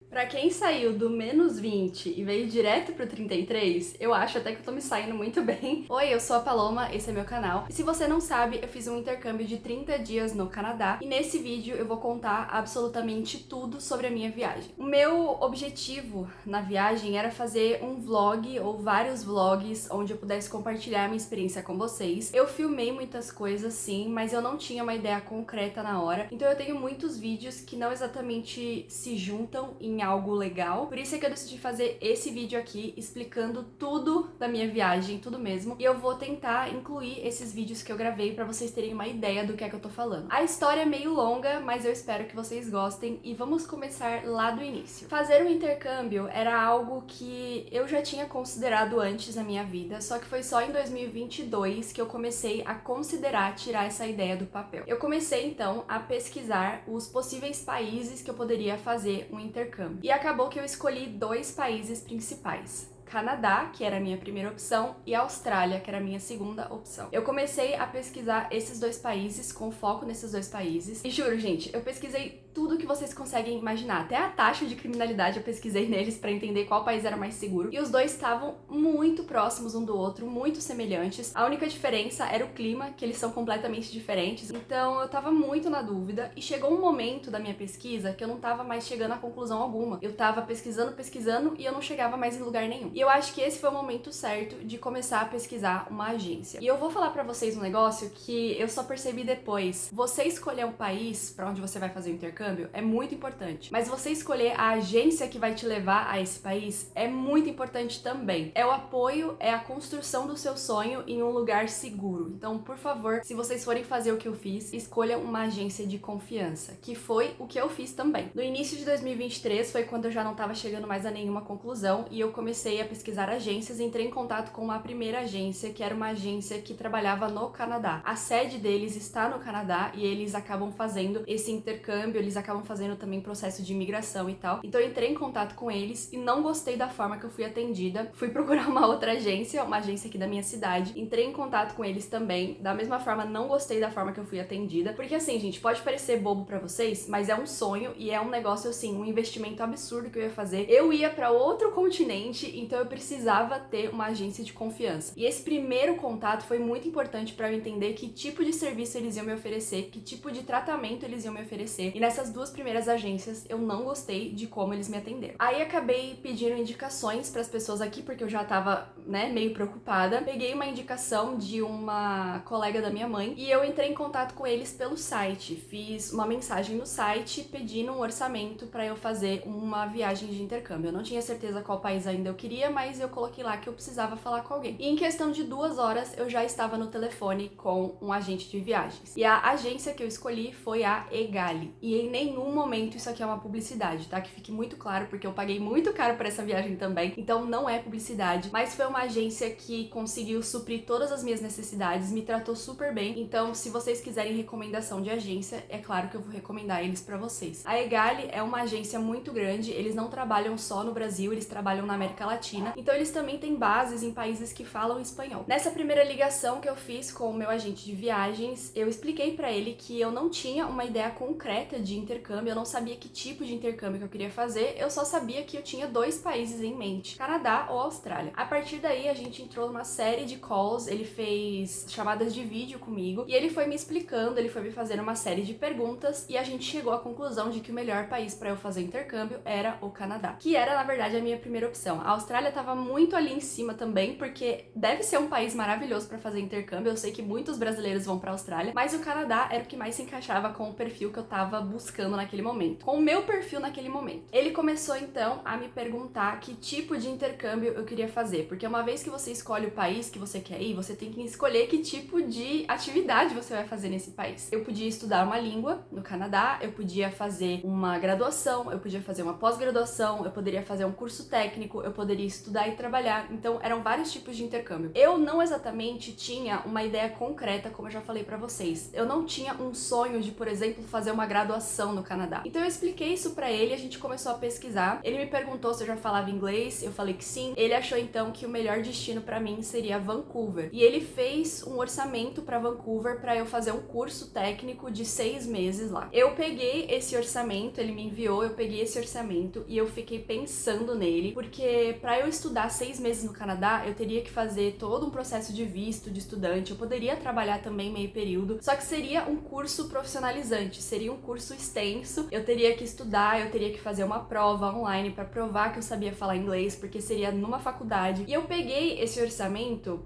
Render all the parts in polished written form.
Pra quem saiu do -20 e veio direto pro 33, eu acho até que eu tô me saindo muito bem. Oi, eu sou a Paloma, esse é meu canal. E se você não sabe, eu fiz um intercâmbio de 30 dias no Canadá e nesse vídeo eu vou contar absolutamente tudo sobre a minha viagem. O meu objetivo na viagem era fazer um vlog ou vários vlogs onde eu pudesse compartilhar a minha experiência com vocês. Eu filmei muitas coisas sim, mas eu não tinha uma ideia concreta na hora. Então eu tenho muitos vídeos que não exatamente se juntam em algo legal. Por isso é que eu decidi fazer esse vídeo aqui explicando tudo da minha viagem, tudo mesmo. E eu vou tentar incluir esses vídeos que eu gravei pra vocês terem uma ideia do que é que eu tô falando. A história é meio longa, mas eu espero que vocês gostem e vamos começar lá do início. Fazer um intercâmbio era algo que eu já tinha considerado antes na minha vida, só que foi só em 2022 que eu comecei a considerar tirar essa ideia do papel. Eu comecei então a pesquisar os possíveis países que eu poderia fazer um intercâmbio. E acabou que eu escolhi dois países principais. Canadá, que era a minha primeira opção, e Austrália, que era a minha segunda opção. Eu comecei a pesquisar esses dois países, com foco nesses dois países. E juro, gente, eu pesquisei tudo que vocês conseguem imaginar. Até a taxa de criminalidade eu pesquisei neles pra entender qual país era mais seguro. E os dois estavam muito próximos um do outro, muito semelhantes. A única diferença era o clima, que eles são completamente diferentes. Então eu tava muito na dúvida e chegou um momento da minha pesquisa que eu não tava mais chegando a conclusão alguma. Eu tava pesquisando e eu não chegava mais em lugar nenhum. E eu acho que esse foi o momento certo de começar a pesquisar uma agência. E eu vou falar pra vocês um negócio que eu só percebi depois. Você escolher um país pra onde você vai fazer o intercâmbio é muito importante. Mas você escolher a agência que vai te levar a esse país é muito importante também. É o apoio, é a construção do seu sonho em um lugar seguro. Então, por favor, se vocês forem fazer o que eu fiz, escolham uma agência de confiança, que foi o que eu fiz também. No início de 2023 foi quando eu já não tava chegando mais a nenhuma conclusão e eu comecei a pesquisar agências e entrei em contato com uma primeira agência, que era uma agência que trabalhava no Canadá. A sede deles está no Canadá e eles acabam fazendo esse intercâmbio, eles acabam fazendo também processo de imigração e tal. Então eu entrei em contato com eles e não gostei da forma que eu fui atendida. Fui procurar uma outra agência, uma agência aqui da minha cidade. Entrei em contato com eles também. Da mesma forma, não gostei da forma que eu fui atendida. Porque assim, gente, pode parecer bobo pra vocês, mas é um sonho e é um negócio assim, um investimento absurdo que eu ia fazer. Eu ia pra outro continente, então eu precisava ter uma agência de confiança. E esse primeiro contato foi muito importante pra eu entender que tipo de serviço eles iam me oferecer, que tipo de tratamento eles iam me oferecer. E nessas duas primeiras agências eu não gostei de como eles me atenderam. Aí acabei pedindo indicações para as pessoas aqui porque eu já tava, meio preocupada. Peguei uma indicação de uma colega da minha mãe e eu entrei em contato com eles pelo site. Fiz uma mensagem no site pedindo um orçamento para eu fazer uma viagem de intercâmbio. Eu não tinha certeza qual país ainda eu queria, mas eu coloquei lá que eu precisava falar com alguém. E em questão de 2 horas eu já estava no telefone com um agente de viagens. E a agência que eu escolhi foi a Egali. E em nenhum momento isso aqui é uma publicidade, tá? Que fique muito claro, porque eu paguei muito caro por essa viagem também, então não é publicidade, mas foi uma agência que conseguiu suprir todas as minhas necessidades, me tratou super bem, então se vocês quiserem recomendação de agência, é claro que eu vou recomendar eles pra vocês. A Egali é uma agência muito grande, eles não trabalham só no Brasil, eles trabalham na América Latina, então eles também têm bases em países que falam espanhol. Nessa primeira ligação que eu fiz com o meu agente de viagens, eu expliquei pra ele que eu não tinha uma ideia concreta de intercâmbio, eu não sabia que tipo de intercâmbio que eu queria fazer, eu só sabia que eu tinha dois países em mente, Canadá ou Austrália. A partir daí a gente entrou numa série de calls, ele fez chamadas de vídeo comigo e ele foi me explicando, ele foi me fazendo uma série de perguntas e a gente chegou à conclusão de que o melhor país para eu fazer intercâmbio era o Canadá, que era na verdade a minha primeira opção. A Austrália estava muito ali em cima também, porque deve ser um país maravilhoso para fazer intercâmbio, eu sei que muitos brasileiros vão para a Austrália, mas o Canadá era o que mais se encaixava com o perfil que eu tava buscando naquele momento, com o meu perfil naquele momento. Ele começou então a me perguntar que tipo de intercâmbio eu queria fazer, porque uma vez que você escolhe o país que você quer ir, você tem que escolher que tipo de atividade você vai fazer nesse país. Eu podia estudar uma língua no Canadá, eu podia fazer uma graduação, eu podia fazer uma pós-graduação, eu poderia fazer um curso técnico, eu poderia estudar e trabalhar, então eram vários tipos de intercâmbio. Eu não exatamente tinha uma ideia concreta, como eu já falei pra vocês. Eu não tinha um sonho de, por exemplo, fazer uma graduação educação no Canadá. Então eu expliquei isso pra ele, a gente começou a pesquisar. Ele me perguntou se eu já falava inglês, eu falei que sim. Ele achou então que o melhor destino pra mim seria Vancouver. E ele fez um orçamento pra Vancouver pra eu fazer um curso técnico de 6 meses lá. Eu peguei esse orçamento, ele me enviou, eu peguei esse orçamento e eu fiquei pensando nele, porque pra eu estudar 6 meses no Canadá, eu teria que fazer todo um processo de visto de estudante. Eu poderia trabalhar também meio período, só que seria um curso profissionalizante, seria um curso extenso. Eu teria que estudar, eu teria que fazer uma prova online pra provar que eu sabia falar inglês, porque seria numa faculdade. E eu peguei esse orçamento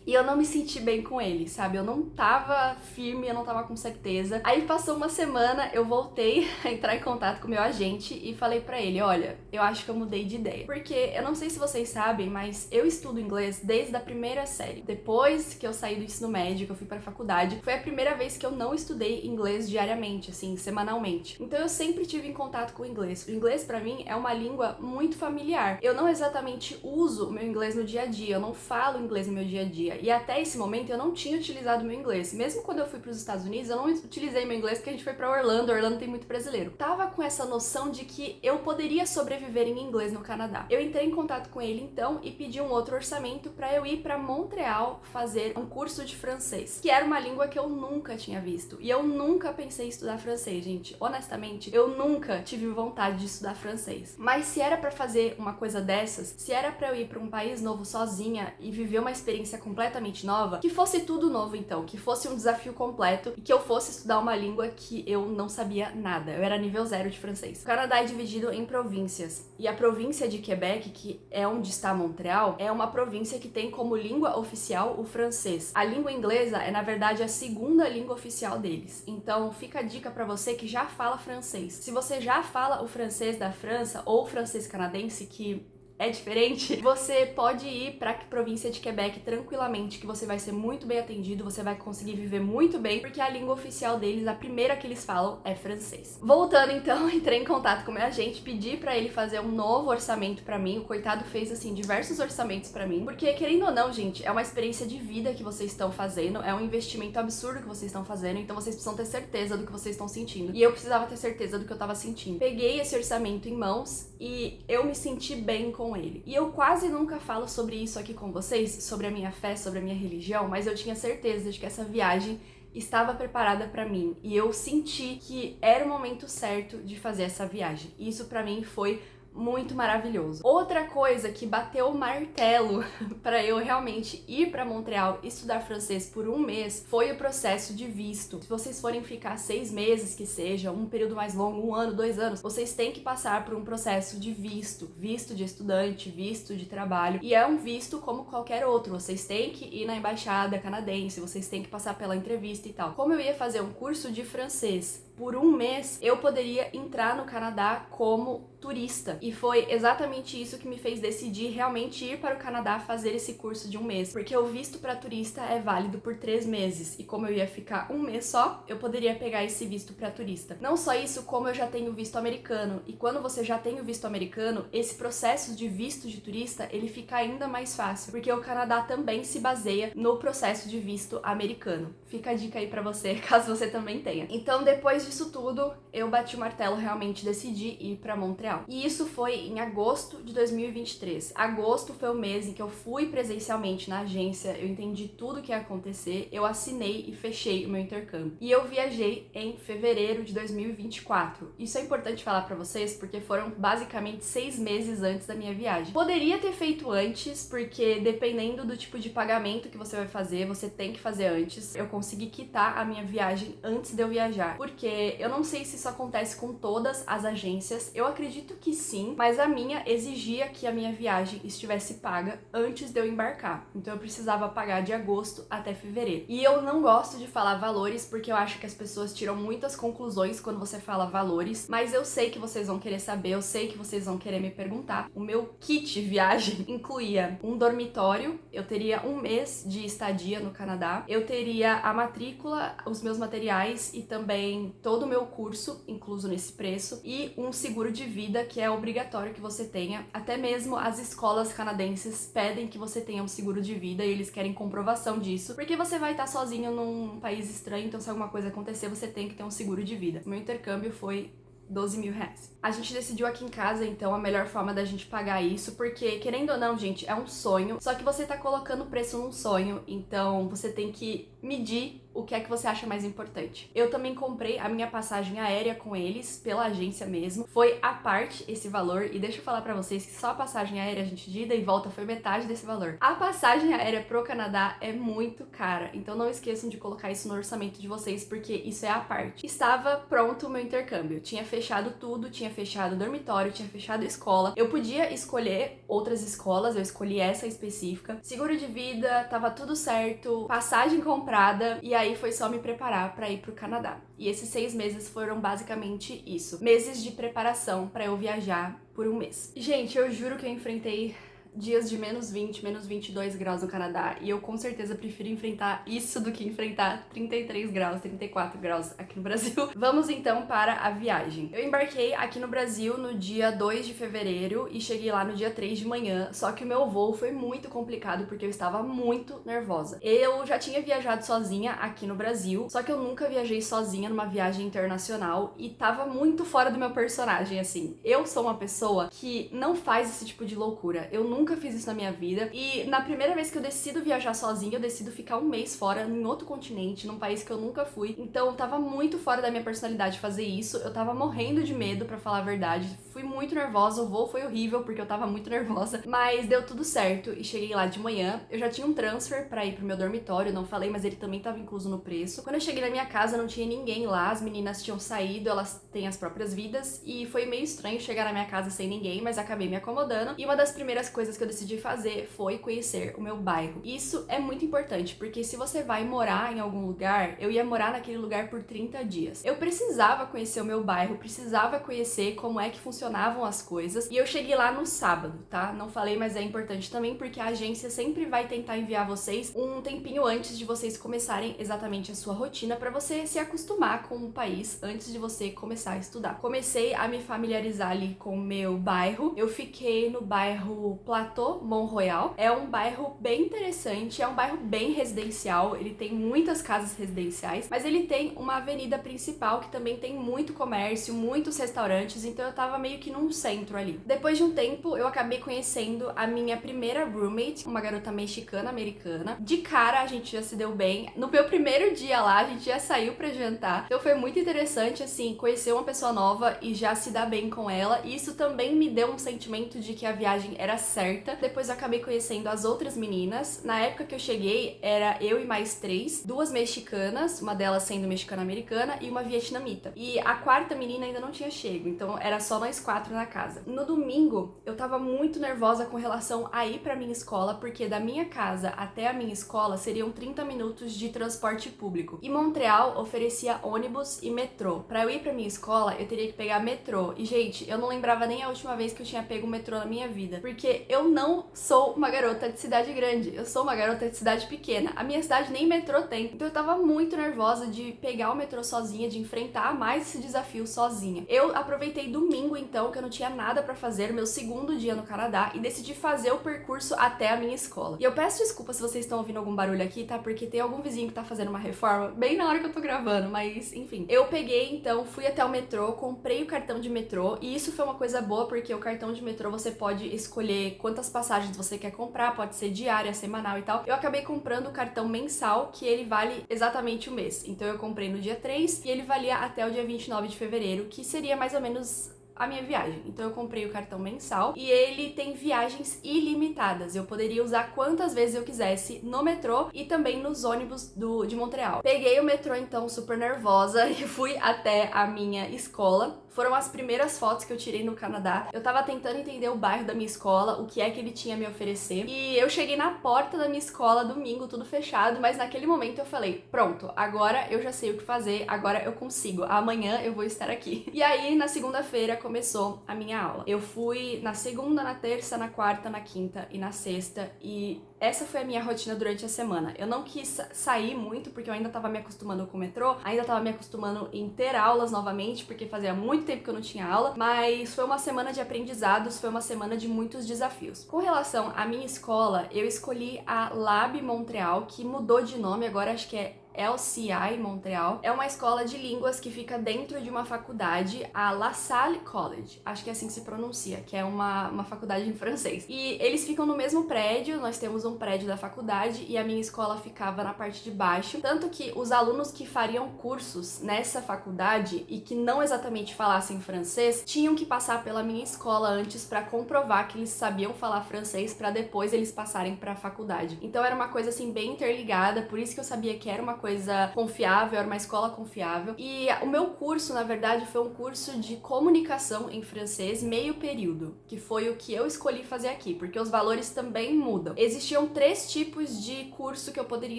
e eu não me senti bem com ele, sabe? Eu não tava firme, eu não tava com certeza. Aí passou uma semana, eu voltei a entrar em contato com o meu agente e falei pra ele, olha, eu acho que eu mudei de ideia. Porque eu não sei se vocês sabem, mas eu estudo inglês desde a primeira série. Depois que eu saí do ensino médio, que eu fui pra faculdade, foi a primeira vez que eu não estudei inglês diariamente, assim, semanalmente. Então eu sempre tive em contato com o inglês. O inglês pra mim é uma língua muito familiar. Eu não exatamente uso o meu inglês no dia a dia, eu não falo inglês no meu dia a dia. E até esse momento eu não tinha utilizado meu inglês. Mesmo quando eu fui para os Estados Unidos, eu não utilizei meu inglês porque a gente foi para Orlando. Orlando tem muito brasileiro. Tava com essa noção de que eu poderia sobreviver em inglês no Canadá. Eu entrei em contato com ele então e pedi um outro orçamento para eu ir para Montreal fazer um curso de francês, que era uma língua que eu nunca tinha visto. E eu nunca pensei em estudar francês, gente. Honestamente, eu nunca tive vontade de estudar francês. Mas se era para fazer uma coisa dessas, se era para eu ir para um país novo sozinha e viver uma experiência completamente nova, que fosse tudo novo então, que fosse um desafio completo e que eu fosse estudar uma língua que eu não sabia nada. Eu era nível 0 de francês. O Canadá é dividido em províncias e a província de Quebec, que é onde está Montreal, é uma província que tem como língua oficial o francês. A língua inglesa é, na verdade, a segunda língua oficial deles. Então, fica a dica pra você que já fala francês. Se você já fala o francês da França ou o francês canadense, que é diferente, você pode ir para a província de Quebec tranquilamente, que você vai ser muito bem atendido, você vai conseguir viver muito bem, porque a língua oficial deles, a primeira que eles falam, é francês. Voltando então, entrei em contato com o meu agente, pedi para ele fazer um novo orçamento para mim. O coitado fez assim diversos orçamentos para mim, porque querendo ou não, gente, é uma experiência de vida que vocês estão fazendo, é um investimento absurdo que vocês estão fazendo, então vocês precisam ter certeza do que vocês estão sentindo. E eu precisava ter certeza do que eu tava sentindo. Peguei esse orçamento em mãos e eu me senti bem com ele. E eu quase nunca falo sobre isso aqui com vocês, sobre a minha fé, sobre a minha religião, mas eu tinha certeza de que essa viagem estava preparada pra mim e eu senti que era o momento certo de fazer essa viagem. E isso pra mim foi muito maravilhoso. Outra coisa que bateu o martelo para eu realmente ir para Montreal e estudar francês por um mês foi o processo de visto. Se vocês forem ficar 6 meses, que seja, um período mais longo, 1 ano, 2 anos, vocês têm que passar por um processo de visto. Visto de estudante, visto de trabalho. E é um visto como qualquer outro. Vocês têm que ir na embaixada canadense, vocês têm que passar pela entrevista e tal. Como eu ia fazer um curso de francês por um mês, eu poderia entrar no Canadá como turista. E foi exatamente isso que me fez decidir realmente ir para o Canadá fazer esse curso de um mês. Porque o visto para turista é válido por 3 meses. E como eu ia ficar um mês só, eu poderia pegar esse visto para turista. Não só isso, como eu já tenho visto americano. E quando você já tem o visto americano, esse processo de visto de turista, ele fica ainda mais fácil. Porque o Canadá também se baseia no processo de visto americano. Fica a dica aí pra você, caso você também tenha. Então, depois disso tudo, eu bati o martelo, realmente decidi ir pra Montreal. E isso foi em agosto de 2023. Agosto foi o mês em que eu fui presencialmente na agência, eu entendi tudo o que ia acontecer, eu assinei e fechei o meu intercâmbio. E eu viajei em fevereiro de 2024. Isso é importante falar pra vocês, porque foram basicamente 6 meses antes da minha viagem. Poderia ter feito antes, porque dependendo do tipo de pagamento que você vai fazer, você tem que fazer antes. Eu consegui quitar a minha viagem antes de eu viajar, porque eu não sei se isso acontece com todas as agências, eu acredito que sim, mas a minha exigia que a minha viagem estivesse paga antes de eu embarcar, então eu precisava pagar de agosto até fevereiro. E eu não gosto de falar valores, porque eu acho que as pessoas tiram muitas conclusões quando você fala valores, mas eu sei que vocês vão querer saber, eu sei que vocês vão querer me perguntar. O meu kit viagem incluía um dormitório, eu teria um mês de estadia no Canadá, eu teria a matrícula, os meus materiais e também todo o meu curso incluso nesse preço, e um seguro de vida vida que é obrigatório que você tenha. Até mesmo as escolas canadenses pedem que você tenha um seguro de vida e eles querem comprovação disso, porque você vai estar sozinho num país estranho, então se alguma coisa acontecer, você tem que ter um seguro de vida. O meu intercâmbio foi 12 mil reais. A gente decidiu aqui em casa, então, a melhor forma da gente pagar isso, porque, querendo ou não, gente, é um sonho, só que você tá colocando preço num sonho, então você tem que medir o que é que você acha mais importante. Eu também comprei a minha passagem aérea com eles, pela agência mesmo. Foi à parte esse valor, e deixa eu falar pra vocês que só a passagem aérea, gente, de ida e volta foi metade desse valor. A passagem aérea pro Canadá é muito cara, então não esqueçam de colocar isso no orçamento de vocês, porque isso é à parte. Estava pronto o meu intercâmbio, tinha fechado tudo, tinha fechado o dormitório, tinha fechado a escola. Eu podia escolher outras escolas, eu escolhi essa específica. Seguro de vida, tava tudo certo, passagem comprada, e aí foi só me preparar pra ir pro Canadá. E esses 6 meses foram basicamente isso. Meses de preparação pra eu viajar por um mês. Gente, eu juro que eu enfrentei dias de menos 20, menos 22 graus no Canadá, e eu com certeza prefiro enfrentar isso do que enfrentar 33 graus, 34 graus aqui no Brasil. Vamos então para a viagem. Eu embarquei aqui no Brasil no dia 2 de fevereiro e cheguei lá no dia 3 de manhã, só que o meu voo foi muito complicado porque eu estava muito nervosa. Eu já tinha viajado sozinha aqui no Brasil, só que eu nunca viajei sozinha numa viagem internacional e tava muito fora do meu personagem, assim. Eu sou uma pessoa que não faz esse tipo de loucura. Eu nunca fiz isso na minha vida, e na primeira vez que eu decido viajar sozinha, eu decido ficar um mês fora, em outro continente, num país que eu nunca fui. Então tava muito fora da minha personalidade fazer isso, eu tava morrendo de medo, pra falar a verdade. Fui muito nervosa, o voo foi horrível porque eu tava muito nervosa, mas deu tudo certo e cheguei lá de manhã. Eu já tinha um transfer pra ir pro meu dormitório, não falei, mas ele também tava incluso no preço. Quando eu cheguei na minha casa, não tinha ninguém lá, as meninas tinham saído, elas têm as próprias vidas, e foi meio estranho chegar na minha casa sem ninguém, mas acabei me acomodando. E uma das primeiras coisas que eu decidi fazer foi conhecer o meu bairro. Isso é muito importante, porque se você vai morar em algum lugar, eu ia morar naquele lugar por 30 dias. Eu precisava conhecer o meu bairro, precisava conhecer como é que funcionavam as coisas, e eu cheguei lá no sábado, tá? Não falei, mas é importante também, porque a agência sempre vai tentar enviar vocês um tempinho antes de vocês começarem exatamente a sua rotina, pra você se acostumar com o país antes de você começar a estudar. Comecei a me familiarizar ali com o meu bairro. Eu fiquei no bairro Plateau Mont Royal. É um bairro bem interessante, é um bairro bem residencial, ele tem muitas casas residenciais, mas ele tem uma avenida principal que também tem muito comércio, muitos restaurantes, então eu tava meio que num centro ali. Depois de um tempo, eu acabei conhecendo a minha primeira roommate, uma garota mexicana-americana. De cara, a gente já se deu bem. No meu primeiro dia lá, a gente já saiu pra jantar, então foi muito interessante, assim, conhecer uma pessoa nova e já se dar bem com ela, e isso também me deu um sentimento de que a viagem era certa. Depois eu acabei conhecendo as outras meninas. Na época que eu cheguei, era eu e mais 3, 2 mexicanas, uma delas sendo mexicana-americana e uma vietnamita. E a quarta menina ainda não tinha chego, então era só nós 4 na casa. No domingo, eu tava muito nervosa com relação a ir pra minha escola, porque da minha casa até a minha escola seriam 30 minutos de transporte público. E Montreal oferecia ônibus e metrô. Pra eu ir pra minha escola, eu teria que pegar metrô. E, gente, eu não lembrava nem a última vez que eu tinha pego o metrô na minha vida, porque eu não sou uma garota de cidade grande, eu sou uma garota de cidade pequena. A minha cidade nem metrô tem, então eu tava muito nervosa de pegar o metrô sozinha, de enfrentar mais esse desafio sozinha. Eu aproveitei domingo, então, que eu não tinha nada pra fazer, meu segundo dia no Canadá, e decidi fazer o percurso até a minha escola. E eu peço desculpa se vocês estão ouvindo algum barulho aqui, tá? Porque tem algum vizinho que tá fazendo uma reforma bem na hora que eu tô gravando, mas enfim. Eu peguei, então, fui até o metrô, comprei o cartão de metrô, e isso foi uma coisa boa, porque o cartão de metrô você pode escolher quantas passagens você quer comprar, pode ser diária, semanal e tal. Eu acabei comprando o cartão mensal, que ele vale exatamente o mês. Então eu comprei no dia 3 e ele valia até o dia 29 de fevereiro, que seria mais ou menos a minha viagem. Então eu comprei o cartão mensal e ele tem viagens ilimitadas. Eu poderia usar quantas vezes eu quisesse no metrô e também nos ônibus de Montreal. Peguei o metrô então super nervosa e fui até a minha escola. Foram as primeiras fotos que eu tirei no Canadá. Eu tava tentando entender o bairro da minha escola, o que é que ele tinha a me oferecer. E eu cheguei na porta da minha escola domingo, tudo fechado, mas naquele momento eu falei, pronto, agora eu já sei o que fazer, agora eu consigo, amanhã eu vou estar aqui. E aí, na segunda-feira, começou a minha aula. Eu fui na segunda, na terça, na quarta, na quinta e na sexta, e essa foi a minha rotina durante a semana. Eu não quis sair muito, porque eu ainda tava me acostumando com o metrô, ainda tava me acostumando em ter aulas novamente, porque fazia muito tempo que eu não tinha aula, mas foi uma semana de aprendizados, foi uma semana de muitos desafios. Com relação à minha escola, eu escolhi a Lab Montreal, que mudou de nome, agora acho que é LCI Montreal. É uma escola de línguas que fica dentro de uma faculdade, a La Salle College, acho que é assim que se pronuncia, que é uma faculdade em francês. E eles ficam no mesmo prédio, nós temos um prédio da faculdade e a minha escola ficava na parte de baixo, tanto que os alunos que fariam cursos nessa faculdade e que não exatamente falassem francês, tinham que passar pela minha escola antes para comprovar que eles sabiam falar francês para depois eles passarem para a faculdade. Então era uma coisa assim bem interligada, por isso que eu sabia que era uma coisa confiável, era uma escola confiável. E o meu curso, na verdade, foi um curso de comunicação em francês meio período, que foi o que eu escolhi fazer aqui, porque os valores também mudam. Existiam 3 tipos de curso que eu poderia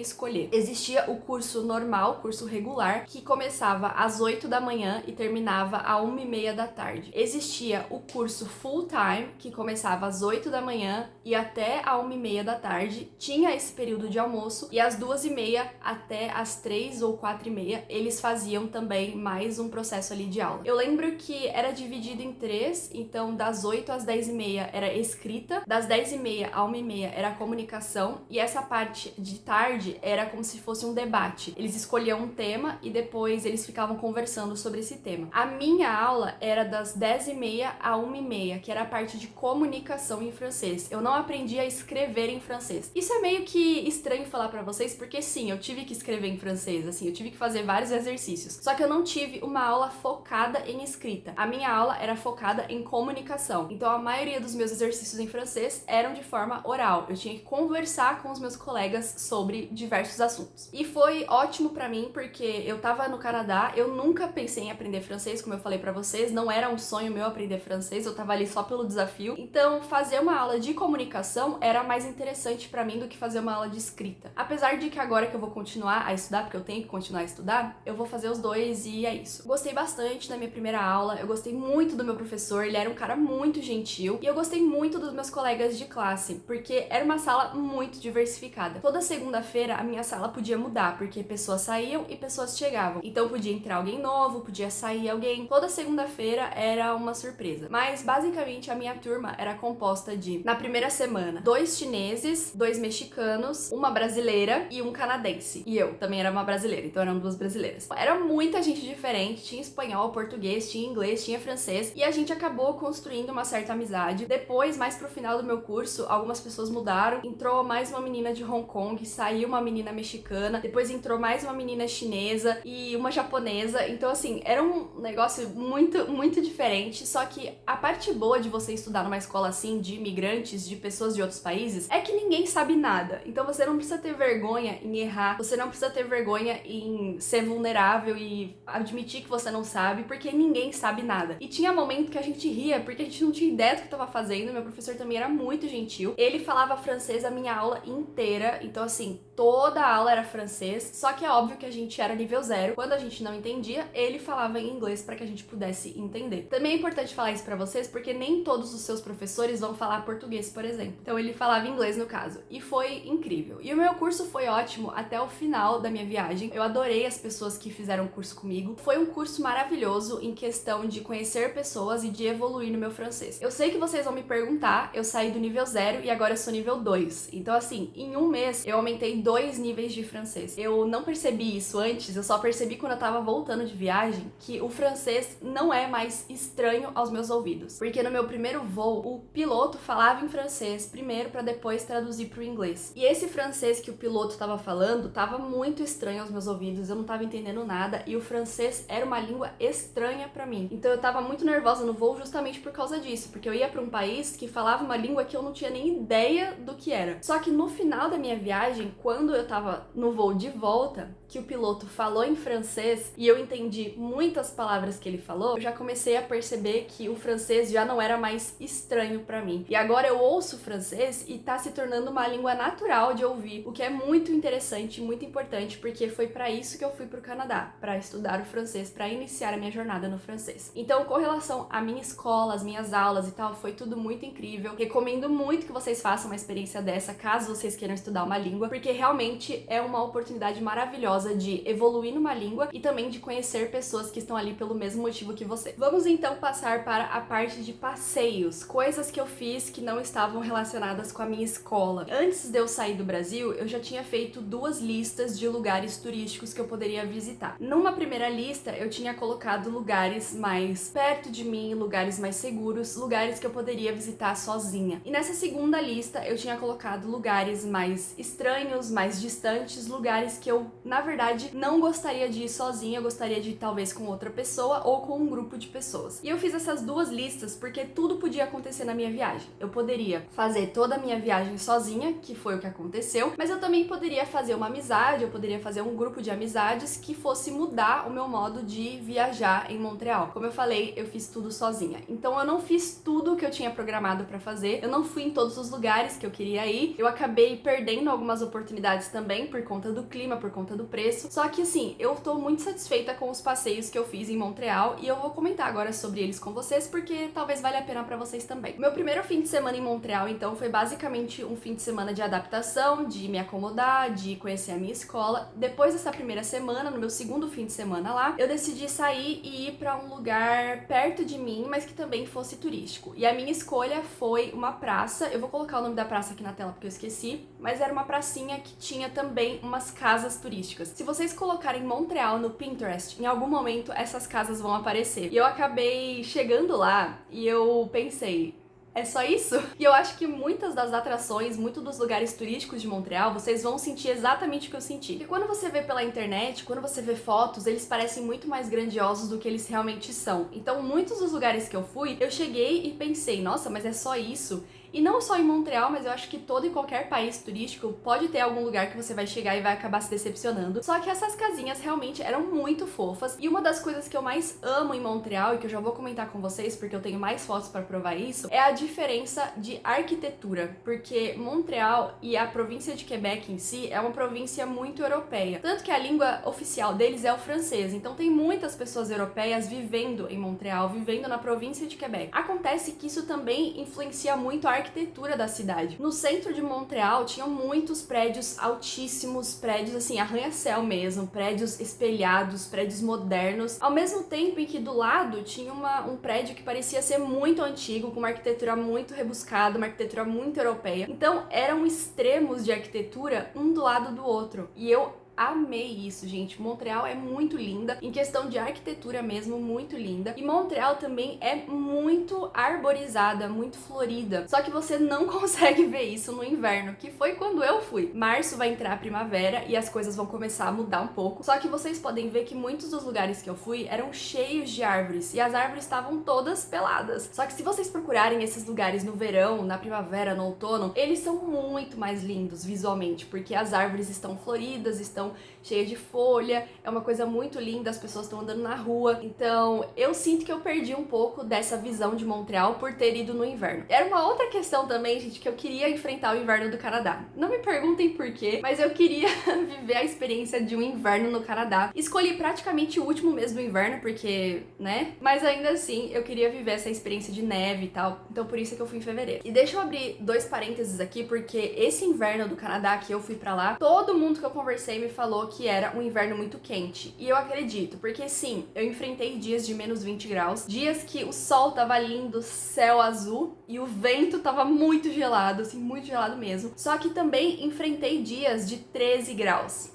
escolher. Existia o curso normal, curso regular, que começava às 8 da manhã e terminava às 1h30 da tarde. Existia o curso full time, que começava às 8 da manhã e até às 1h30 da tarde. Tinha esse período de almoço e às 2h30 até às 3 ou 4h30, eles faziam também mais um processo ali de aula. Eu lembro que era dividido em 3, então das 8 às 10h30 era escrita, das 10h30 à 1h30 era comunicação, e essa parte de tarde era como se fosse um debate. Eles escolhiam um tema e depois eles ficavam conversando sobre esse tema. A minha aula era das 10h30 à 1h30, que era a parte de comunicação em francês. Eu não aprendi a escrever em francês. Isso é meio que estranho falar pra vocês, porque sim, eu tive que escrever em francês, assim, eu tive que fazer vários exercícios. Só que eu não tive uma aula focada em escrita. A minha aula era focada em comunicação. Então a maioria dos meus exercícios em francês eram de forma oral. Eu tinha que conversar com os meus colegas sobre diversos assuntos. E foi ótimo pra mim, porque eu tava no Canadá, eu nunca pensei em aprender francês, como eu falei pra vocês, não era um sonho meu aprender francês, eu tava ali só pelo desafio. Então fazer uma aula de comunicação era mais interessante pra mim do que fazer uma aula de escrita. Apesar de que agora que eu vou continuar a estudar, porque eu tenho que continuar a estudar, eu vou fazer os dois e é isso. Gostei bastante da minha primeira aula, eu gostei muito do meu professor, ele era um cara muito gentil, e eu gostei muito dos meus colegas de classe, porque era uma sala muito diversificada. Toda segunda-feira a minha sala podia mudar, porque pessoas saíam e pessoas chegavam. Então podia entrar alguém novo, podia sair alguém. Toda segunda-feira era uma surpresa. Mas basicamente a minha turma era composta de, na primeira semana, 2 chineses, 2 mexicanos, uma brasileira e um canadense. E eu também era uma brasileira, então eram 2 brasileiras. Era muita gente diferente, tinha espanhol, português, tinha inglês, tinha francês, e a gente acabou construindo uma certa amizade. Depois, mais pro final do meu curso, algumas pessoas mudaram, entrou mais uma menina de Hong Kong, saiu uma menina mexicana, depois entrou mais uma menina chinesa e uma japonesa. Então assim, era um negócio muito diferente, só que a parte boa de você estudar numa escola assim, de imigrantes, de pessoas de outros países, é que ninguém sabe nada. Então você não precisa ter vergonha em errar, você não precisa ter vergonha em ser vulnerável e admitir que você não sabe, porque ninguém sabe nada. E tinha momento que a gente ria, porque a gente não tinha ideia do que tava fazendo. Meu professor também era muito gentil. Ele falava francês a minha aula inteira, então assim, toda a aula era francês, só que é óbvio que a gente era nível 0. Quando a gente não entendia, ele falava em inglês para que a gente pudesse entender. Também é importante falar isso pra vocês, porque nem todos os seus professores vão falar português, por exemplo. Então ele falava inglês no caso, e foi incrível. E o meu curso foi ótimo até o final da minha viagem. Eu adorei as pessoas que fizeram o curso comigo. Foi um curso maravilhoso em questão de conhecer pessoas e de evoluir no meu francês. Eu sei que vocês vão me perguntar, eu saí do nível 0 e agora eu sou nível 2. Então assim, em um mês eu aumentei 2 níveis de francês. Eu não percebi isso antes, eu só percebi quando eu tava voltando de viagem que o francês não é mais estranho aos meus ouvidos. Porque no meu primeiro voo, o piloto falava em francês primeiro para depois traduzir pro inglês. E esse francês que o piloto tava falando tava muito estranho aos meus ouvidos, eu não tava entendendo nada e o francês era uma língua estranha pra mim. Então eu tava muito nervosa no voo justamente por causa disso, porque eu ia pra um país que falava uma língua que eu não tinha nem ideia do que era. Só que no final da minha viagem, quando eu tava no voo de volta, que o piloto falou em francês e eu entendi muitas palavras que ele falou, eu já comecei a perceber que o francês já não era mais estranho pra mim. E agora eu ouço francês e tá se tornando uma língua natural de ouvir, o que é muito interessante, muito importante importante porque foi pra isso que eu fui pro Canadá, pra estudar o francês, pra iniciar a minha jornada no francês. Então, com relação à minha escola, as minhas aulas e tal, foi tudo muito incrível. Recomendo muito que vocês façam uma experiência dessa, caso vocês queiram estudar uma língua, porque realmente é uma oportunidade maravilhosa de evoluir numa língua e também de conhecer pessoas que estão ali pelo mesmo motivo que você. Vamos então passar para a parte de passeios, coisas que eu fiz que não estavam relacionadas com a minha escola. Antes de eu sair do Brasil, eu já tinha feito 2 listas de lugares turísticos que eu poderia visitar. Numa primeira lista, eu tinha colocado lugares mais perto de mim, lugares mais seguros, lugares que eu poderia visitar sozinha. E nessa segunda lista, eu tinha colocado lugares mais estranhos, mais distantes, lugares que eu, na verdade, não gostaria de ir sozinha, eu gostaria de ir talvez com outra pessoa ou com um grupo de pessoas. E eu fiz essas 2 listas porque tudo podia acontecer na minha viagem. Eu poderia fazer toda a minha viagem sozinha, que foi o que aconteceu, mas eu também poderia fazer uma amizade, eu poderia fazer um grupo de amizades que fosse mudar o meu modo de viajar em Montreal. Como eu falei, eu fiz tudo sozinha. Então eu não fiz tudo o que eu tinha programado pra fazer, eu não fui em todos os lugares que eu queria ir, eu acabei perdendo algumas oportunidades também por conta do clima, por conta do preço. Só que assim, eu tô muito satisfeita com os passeios que eu fiz em Montreal e eu vou comentar agora sobre eles com vocês porque talvez valha a pena pra vocês também. O meu primeiro fim de semana em Montreal, então, foi basicamente um fim de semana de adaptação, de me acomodar, de conhecer a minha escola. Depois dessa primeira semana, no meu segundo fim de semana lá, eu decidi sair e ir pra um lugar perto de mim, mas que também fosse turístico. E a minha escolha foi uma praça, eu vou colocar o nome da praça aqui na tela porque eu esqueci, mas era uma pracinha que tinha também umas casas turísticas. Se vocês colocarem Montreal no Pinterest, em algum momento essas casas vão aparecer. E eu acabei chegando lá e eu pensei, é só isso? E eu acho que muitas das atrações, muitos dos lugares turísticos de Montreal, vocês vão sentir exatamente o que eu senti. Porque quando você vê pela internet, quando você vê fotos, eles parecem muito mais grandiosos do que eles realmente são. Então, muitos dos lugares que eu fui, eu cheguei e pensei, nossa, mas é só isso? E não só em Montreal, mas eu acho que todo e qualquer país turístico pode ter algum lugar que você vai chegar e vai acabar se decepcionando. Só que essas casinhas realmente eram muito fofas. E uma das coisas que eu mais amo em Montreal, e que eu já vou comentar com vocês, porque eu tenho mais fotos para provar isso, é a diferença de arquitetura. Porque Montreal e a província de Quebec em si é uma província muito europeia. Tanto que a língua oficial deles é o francês. Então tem muitas pessoas europeias vivendo em Montreal, vivendo na província de Quebec. Acontece que isso também influencia muito a arquitetura da cidade. No centro de Montreal tinham muitos prédios altíssimos, prédios assim, arranha-céu mesmo, prédios espelhados, prédios modernos, ao mesmo tempo em que do lado tinha um prédio que parecia ser muito antigo, com uma arquitetura muito rebuscada, uma arquitetura muito europeia. Então eram extremos de arquitetura um do lado do outro. E eu amei isso, gente. Montreal é muito linda, em questão de arquitetura mesmo, muito linda. E Montreal também é muito arborizada, muito florida. Só que você não consegue ver isso no inverno, que foi quando eu fui. Março vai entrar a primavera e as coisas vão começar a mudar um pouco. Só que vocês podem ver que muitos dos lugares que eu fui eram cheios de árvores e as árvores estavam todas peladas. Só que se vocês procurarem esses lugares no verão, na primavera, no outono, eles são muito mais lindos visualmente, porque as árvores estão floridas, estão cheia de folha, é uma coisa muito linda, as pessoas estão andando na rua. Então, eu sinto que eu perdi um pouco dessa visão de Montreal por ter ido no inverno. Era uma outra questão também, gente, que eu queria enfrentar o inverno do Canadá. Não me perguntem por quê, mas eu queria viver a experiência de um inverno no Canadá. Escolhi praticamente o último mês do inverno, porque, né? Mas ainda assim, eu queria viver essa experiência de neve e tal. Então, por isso é que eu fui em fevereiro. E deixa eu abrir 2 parênteses aqui, porque esse inverno do Canadá que eu fui pra lá, todo mundo que eu conversei me falou que era um inverno muito quente. E eu acredito, porque sim, eu enfrentei dias de menos 20 graus, dias que o sol tava lindo, céu azul, e o vento tava muito gelado, assim, muito gelado mesmo. Só que também enfrentei dias de 13 graus.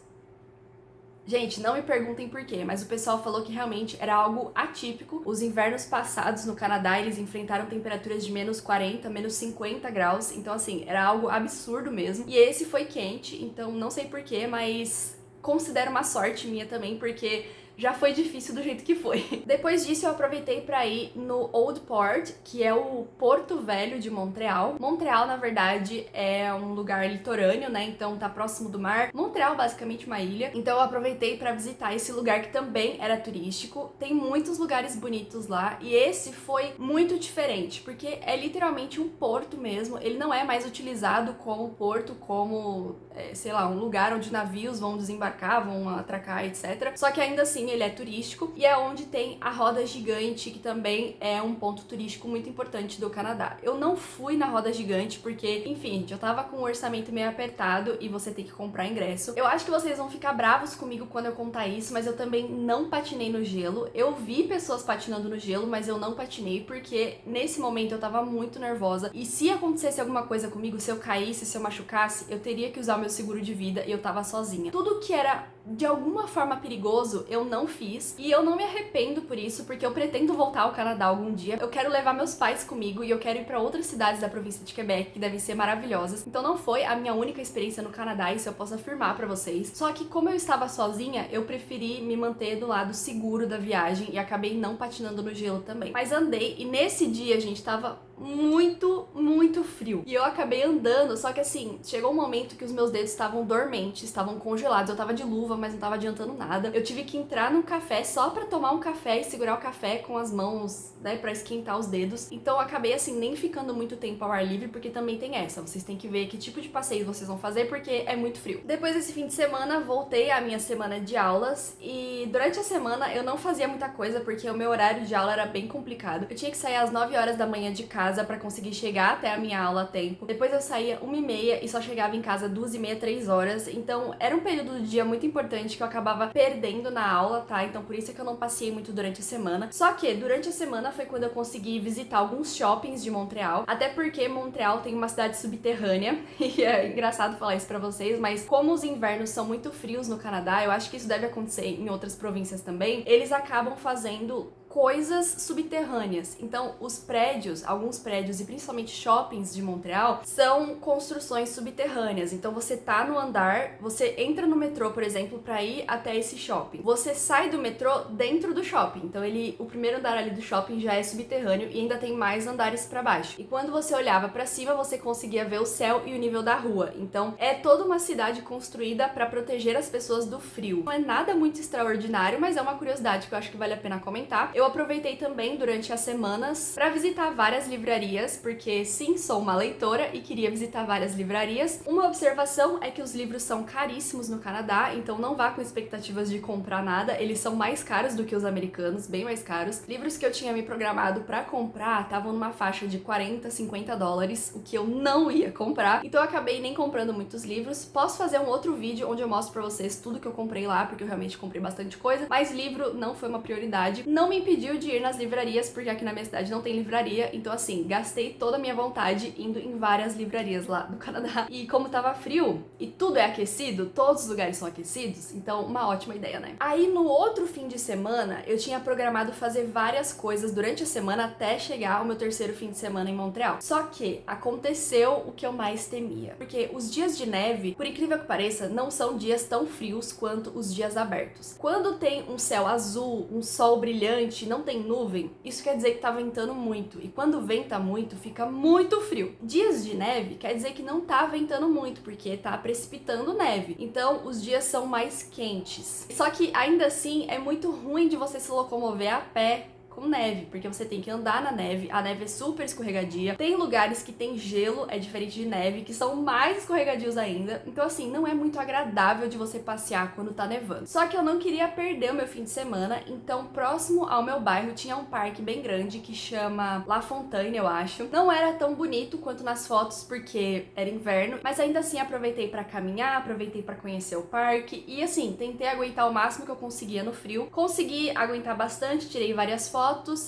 Gente, não me perguntem por quê, mas o pessoal falou que realmente era algo atípico. Os invernos passados no Canadá, eles enfrentaram temperaturas de menos 40, menos 50 graus. Então, assim, era algo absurdo mesmo. E esse foi quente, então não sei por quê, mas considero uma sorte minha também, porque já foi difícil do jeito que foi. Depois disso, eu aproveitei pra ir no Old Port, que é o Porto Velho de Montreal. Montreal, na verdade, é um lugar litorâneo, né? Então tá próximo do mar. Montreal, basicamente, uma ilha. Então eu aproveitei pra visitar esse lugar que também era turístico. Tem muitos lugares bonitos lá e esse foi muito diferente, porque é literalmente um porto mesmo. Ele não é mais utilizado como porto, como, sei lá, um lugar onde navios vão desembarcar, vão atracar, etc. Só que ainda assim ele é turístico e é onde tem a roda gigante, que também é um ponto turístico muito importante do Canadá. Eu não fui na roda gigante porque, enfim, eu tava com um orçamento meio apertado e você tem que comprar ingresso. Eu acho que vocês vão ficar bravos comigo quando eu contar isso, mas eu também não patinei no gelo. Eu vi pessoas patinando no gelo, mas eu não patinei porque nesse momento eu tava muito nervosa e se acontecesse alguma coisa comigo, se eu caísse, se eu machucasse, eu teria que usar o meu seguro de vida e eu tava sozinha. Tudo que era de alguma forma perigoso, eu não fiz e eu não me arrependo por isso, porque eu pretendo voltar ao Canadá algum dia. Eu quero levar meus pais comigo e eu quero ir pra outras cidades da província de Quebec que devem ser maravilhosas. Então não foi a minha única experiência no Canadá, isso eu posso afirmar pra vocês. Só que como eu estava sozinha, eu preferi me manter do lado seguro da viagem e acabei não patinando no gelo também. Mas andei e nesse dia, gente, tava muito frio. E eu acabei andando, só que assim, chegou um momento que os meus dedos estavam dormentes, estavam congelados. Eu tava de luva, mas não tava adiantando nada. Eu tive que entrar num café só pra tomar um café e segurar o café com as mãos, né, pra esquentar os dedos. Então eu acabei assim, nem ficando muito tempo ao ar livre, porque também tem essa. Vocês têm que ver que tipo de passeio vocês vão fazer, porque é muito frio. Depois desse fim de semana, voltei à minha semana de aulas e durante a semana eu não fazia muita coisa, porque o meu horário de aula era bem complicado. Eu tinha que sair às 9 horas da manhã de casa pra conseguir chegar até a minha aula a tempo. Depois eu saía 1h30 e só chegava em casa 2h30, 3 horas. Então era um período do dia muito importante que eu acabava perdendo na aula, tá? Então por isso é que eu não passei muito durante a semana. Só que durante a semana foi quando eu consegui visitar alguns shoppings de Montreal. Até porque Montreal tem uma cidade subterrânea. E é engraçado falar isso pra vocês, mas como os invernos são muito frios no Canadá, eu acho que isso deve acontecer em outras províncias também, eles acabam fazendo coisas subterrâneas. Então, os prédios, alguns prédios e principalmente shoppings de Montreal, são construções subterrâneas. Então, você tá no andar, você entra no metrô, por exemplo, pra ir até esse shopping. Você sai do metrô dentro do shopping. Então, o primeiro andar ali do shopping já é subterrâneo e ainda tem mais andares pra baixo. E quando você olhava pra cima, você conseguia ver o céu e o nível da rua. Então, é toda uma cidade construída pra proteger as pessoas do frio. Não é nada muito extraordinário, mas é uma curiosidade que eu acho que vale a pena comentar. Eu aproveitei também durante as semanas para visitar várias livrarias, porque sim, sou uma leitora e queria visitar várias livrarias. Uma observação é que os livros são caríssimos no Canadá, então não vá com expectativas de comprar nada, eles são mais caros do que os americanos, bem mais caros. Livros que eu tinha me programado para comprar estavam numa faixa de 40, 50 dólares, o que eu não ia comprar, então eu acabei nem comprando muitos livros. Posso fazer um outro vídeo onde eu mostro para vocês tudo que eu comprei lá, porque eu realmente comprei bastante coisa, mas livro não foi uma prioridade. Não me impediu de ir nas livrarias, porque aqui na minha cidade não tem livraria, então assim, gastei toda a minha vontade indo em várias livrarias lá do Canadá. E como tava frio e tudo é aquecido, todos os lugares são aquecidos, então uma ótima ideia, né? Aí no outro fim de semana, eu tinha programado fazer várias coisas durante a semana até chegar ao meu terceiro fim de semana em Montreal. Só que aconteceu o que eu mais temia, porque os dias de neve, por incrível que pareça, não são dias tão frios quanto os dias abertos. Quando tem um céu azul, um sol brilhante, não tem nuvem, isso quer dizer que tá ventando muito. E quando venta muito, fica muito frio. Dias de neve quer dizer que não tá ventando muito, porque tá precipitando neve. Então, os dias são mais quentes. Só que, ainda assim, é muito ruim de você se locomover a pé com neve, porque você tem que andar na neve, a neve é super escorregadia, tem lugares que tem gelo, é diferente de neve, que são mais escorregadios ainda, então assim, não é muito agradável de você passear quando tá nevando. Só que eu não queria perder o meu fim de semana, então próximo ao meu bairro tinha um parque bem grande que chama La Fontaine, eu acho. Não era tão bonito quanto nas fotos, porque era inverno, mas ainda assim aproveitei pra caminhar, aproveitei pra conhecer o parque, e assim, tentei aguentar o máximo que eu conseguia no frio, consegui aguentar bastante, tirei várias fotos,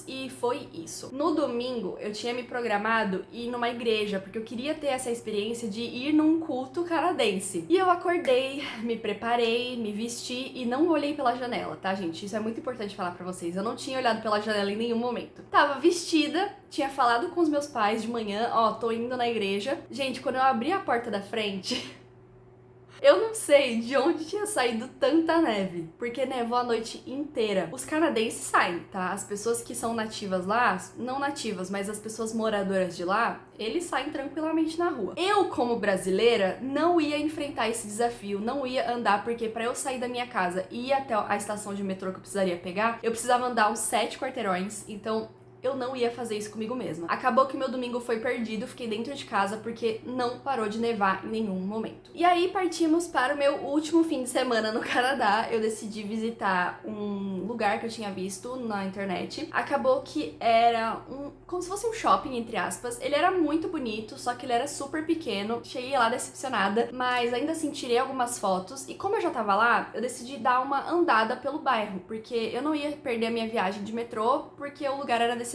e foi isso. No domingo, eu tinha me programado ir numa igreja, porque eu queria ter essa experiência de ir num culto canadense. E eu acordei, me preparei, me vesti e não olhei pela janela, tá, gente? Isso é muito importante falar pra vocês. Eu não tinha olhado pela janela em nenhum momento. Tava vestida, tinha falado com os meus pais de manhã, ó, tô indo na igreja. Gente, quando eu abri a porta da frente... Eu não sei de onde tinha saído tanta neve, porque nevou a noite inteira. Os canadenses saem, tá? As pessoas que são nativas lá, não nativas, mas as pessoas moradoras de lá, eles saem tranquilamente na rua. Eu, como brasileira, não ia enfrentar esse desafio, não ia andar, porque pra eu sair da minha casa e ir até a estação de metrô que eu precisaria pegar, eu precisava andar uns 7 quarteirões, então eu não ia fazer isso comigo mesma. Acabou que meu domingo foi perdido, fiquei dentro de casa porque não parou de nevar em nenhum momento. E aí partimos para o meu último fim de semana no Canadá. Eu decidi visitar um lugar que eu tinha visto na internet. Acabou que era como se fosse um shopping, entre aspas. Ele era muito bonito, só que ele era super pequeno. Cheguei lá decepcionada, mas ainda assim tirei algumas fotos. E como eu já tava lá, eu decidi dar uma andada pelo bairro, porque eu não ia perder a minha viagem de metrô, porque o lugar era decepcionante.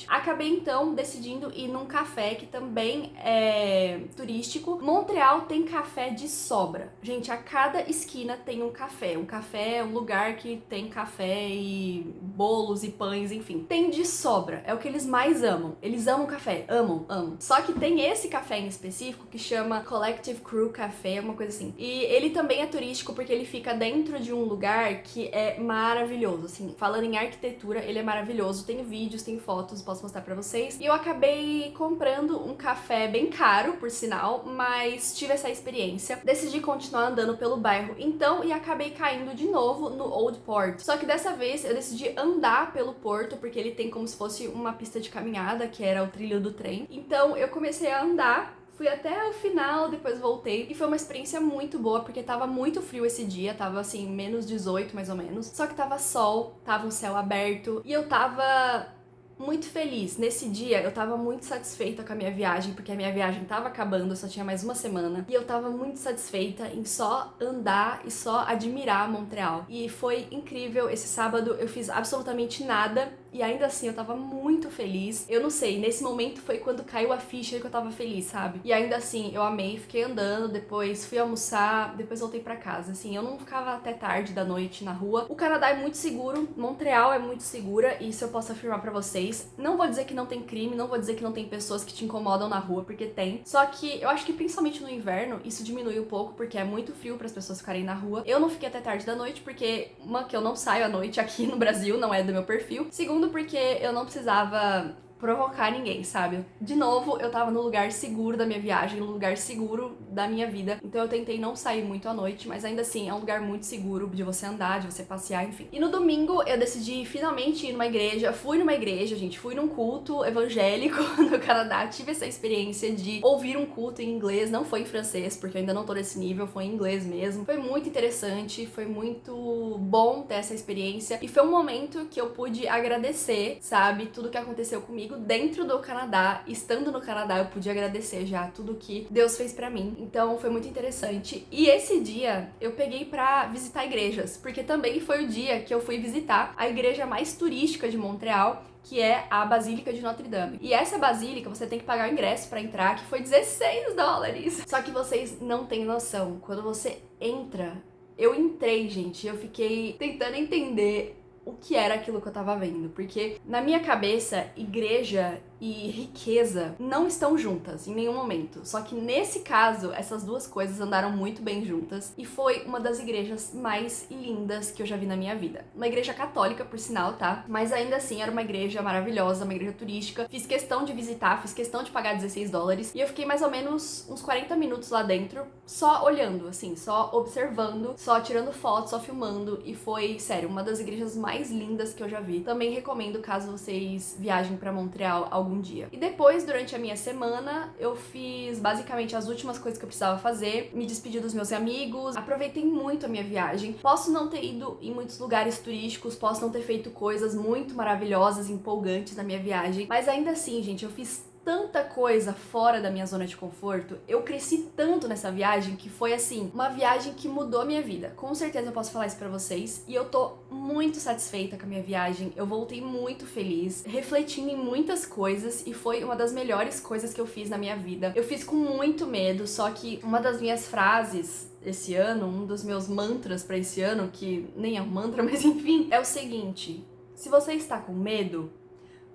Acabei então decidindo ir num café que também é turístico. Montreal tem café de sobra. Gente, a cada esquina tem um café. Um café é um lugar que tem café e bolos e pães, enfim. Tem de sobra. É o que eles mais amam. Eles amam café. Amam, amam. Só que tem esse café em específico que chama Collective Crew Café, uma coisa assim. E ele também é turístico porque ele fica dentro de um lugar que é maravilhoso. Assim, falando em arquitetura, ele é maravilhoso. Tem vídeos, tem fotos, posso mostrar pra vocês. E eu acabei comprando um café bem caro, por sinal, mas tive essa experiência. Decidi continuar andando pelo bairro então e acabei caindo de novo no Old Port. Só que dessa vez eu decidi andar pelo porto, porque ele tem como se fosse uma pista de caminhada, que era o trilho do trem. Então eu comecei a andar, fui até o final, depois voltei. E foi uma experiência muito boa, porque tava muito frio esse dia. Tava, assim, menos 18, mais ou menos. Só que tava sol, tava um céu aberto. E eu tava muito feliz. Nesse dia, eu tava muito satisfeita com a minha viagem, porque a minha viagem tava acabando, eu só tinha mais uma semana. E eu tava muito satisfeita em só andar e só admirar Montreal. E foi incrível. Esse sábado eu fiz absolutamente nada. E ainda assim, eu tava muito feliz. Eu não sei, nesse momento foi quando caiu a ficha que eu tava feliz, sabe? E ainda assim, eu amei, fiquei andando, depois fui almoçar, depois voltei pra casa. Assim, eu não ficava até tarde da noite na rua. O Canadá é muito seguro, Montreal é muito segura, e isso eu posso afirmar pra vocês. Não vou dizer que não tem crime, não vou dizer que não tem pessoas que te incomodam na rua, porque tem. Só que eu acho que principalmente no inverno, isso diminui um pouco, porque é muito frio para as pessoas ficarem na rua. Eu não fiquei até tarde da noite, porque que eu não saio à noite aqui no Brasil, não é do meu perfil. Segundo, porque eu não precisava provocar ninguém, sabe? De novo, eu tava no lugar seguro da minha viagem, no lugar seguro da minha vida. Então eu tentei não sair muito à noite, mas ainda assim é um lugar muito seguro de você andar, de você passear, enfim. E no domingo eu decidi finalmente ir numa igreja. Fui numa igreja, gente, fui num culto evangélico no Canadá. Tive essa experiência de ouvir um culto em inglês, não foi em francês, porque eu ainda não tô nesse nível, foi em inglês mesmo. Foi muito interessante, foi muito bom ter essa experiência. E foi um momento que eu pude agradecer, sabe, tudo que aconteceu comigo dentro do Canadá. Estando no Canadá, eu pude agradecer já tudo que Deus fez pra mim. Então foi muito interessante. E esse dia eu peguei pra visitar igrejas, porque também foi o dia que eu fui visitar a igreja mais turística de Montreal, que é a Basílica de Notre Dame. E essa basílica você tem que pagar o ingresso pra entrar, que foi $16. Só que vocês não têm noção. Quando você entra, eu entrei, gente, eu fiquei tentando entender o que era aquilo que eu tava vendo, porque na minha cabeça, igreja e riqueza não estão juntas em nenhum momento. Só que nesse caso, essas duas coisas andaram muito bem juntas e foi uma das igrejas mais lindas que eu já vi na minha vida. Uma igreja católica, por sinal, tá? Mas ainda assim era uma igreja maravilhosa, uma igreja turística. Fiz questão de visitar, fiz questão de pagar $16 e eu fiquei mais ou menos uns 40 minutos lá dentro, só olhando, assim, só observando, só tirando fotos, só filmando, e foi, sério, uma das igrejas mais lindas que eu já vi. Também recomendo caso vocês viajem pra Montreal algum dia. E depois, durante a minha semana, eu fiz basicamente as últimas coisas que eu precisava fazer, me despedi dos meus amigos, aproveitei muito a minha viagem. Posso não ter ido em muitos lugares turísticos, posso não ter feito coisas muito maravilhosas, empolgantes na minha viagem, mas ainda assim, gente, eu fiz tanta coisa fora da minha zona de conforto, eu cresci tanto nessa viagem que foi assim, uma viagem que mudou a minha vida. Com certeza eu posso falar isso pra vocês, e eu tô muito satisfeita com a minha viagem. Eu voltei muito feliz, refletindo em muitas coisas, e foi uma das melhores coisas que eu fiz na minha vida. Eu fiz com muito medo, só que uma das minhas frases esse ano, um dos meus mantras pra esse ano, que nem é um mantra, mas enfim, é o seguinte: se você está com medo,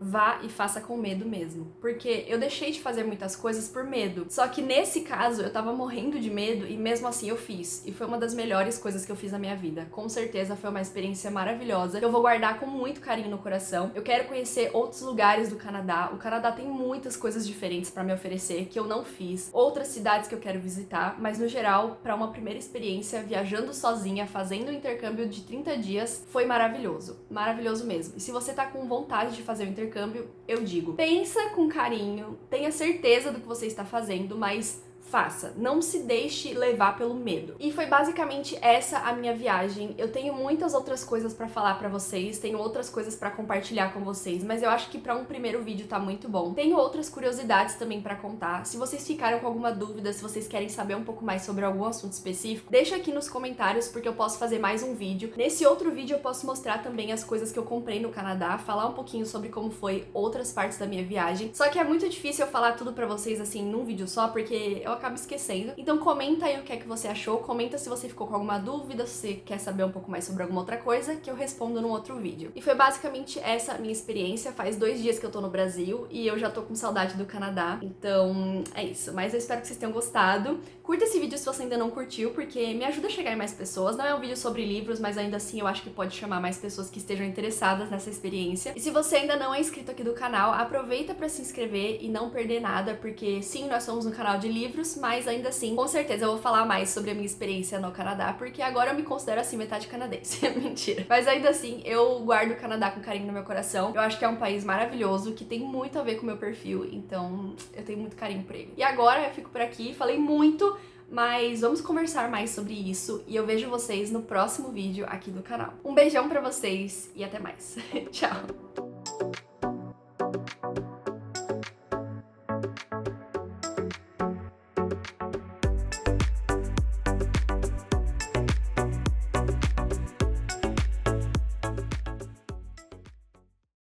vá e faça com medo mesmo. Porque eu deixei de fazer muitas coisas por medo. Só que nesse caso eu tava morrendo de medo e mesmo assim eu fiz. E foi uma das melhores coisas que eu fiz na minha vida. Com certeza foi uma experiência maravilhosa que eu vou guardar com muito carinho no coração. Eu quero conhecer outros lugares do Canadá. O Canadá tem muitas coisas diferentes pra me oferecer que eu não fiz. Outras cidades que eu quero visitar, mas no geral, pra uma primeira experiência viajando sozinha, fazendo um intercâmbio de 30 dias, foi maravilhoso. Maravilhoso mesmo. E se você tá com vontade de fazer o intercâmbio, eu digo, pensa com carinho, tenha certeza do que você está fazendo, mas faça, não se deixe levar pelo medo. E foi basicamente essa a minha viagem. Eu tenho muitas outras coisas pra falar pra vocês, tenho outras coisas pra compartilhar com vocês, mas eu acho que pra um primeiro vídeo tá muito bom. Tenho outras curiosidades também pra contar. Se vocês ficaram com alguma dúvida, se vocês querem saber um pouco mais sobre algum assunto específico, deixa aqui nos comentários porque eu posso fazer mais um vídeo. Nesse outro vídeo eu posso mostrar também as coisas que eu comprei no Canadá, falar um pouquinho sobre como foi outras partes da minha viagem. Só que é muito difícil eu falar tudo pra vocês assim num vídeo só, porque eu acabo esquecendo. Então comenta aí o que é que você achou, comenta se você ficou com alguma dúvida, se você quer saber um pouco mais sobre alguma outra coisa, que eu respondo num outro vídeo. E foi basicamente essa a minha experiência. Faz 2 dias que eu tô no Brasil e eu já tô com saudade do Canadá. Então é isso, mas eu espero que vocês tenham gostado. Curta esse vídeo se você ainda não curtiu, porque me ajuda a chegar em mais pessoas. Não é um vídeo sobre livros, mas ainda assim eu acho que pode chamar mais pessoas que estejam interessadas nessa experiência. E se você ainda não é inscrito aqui do canal, aproveita pra se inscrever e não perder nada, porque sim, nós somos um canal de livros, mas ainda assim, com certeza eu vou falar mais sobre a minha experiência no Canadá, porque agora eu me considero assim metade canadense. Mentira. Mas ainda assim, eu guardo o Canadá com carinho no meu coração. Eu acho que é um país maravilhoso, que tem muito a ver com o meu perfil, então eu tenho muito carinho por ele. E agora eu fico por aqui, falei muito, mas vamos conversar mais sobre isso e eu vejo vocês no próximo vídeo aqui do canal. Um beijão pra vocês e até mais. Tchau!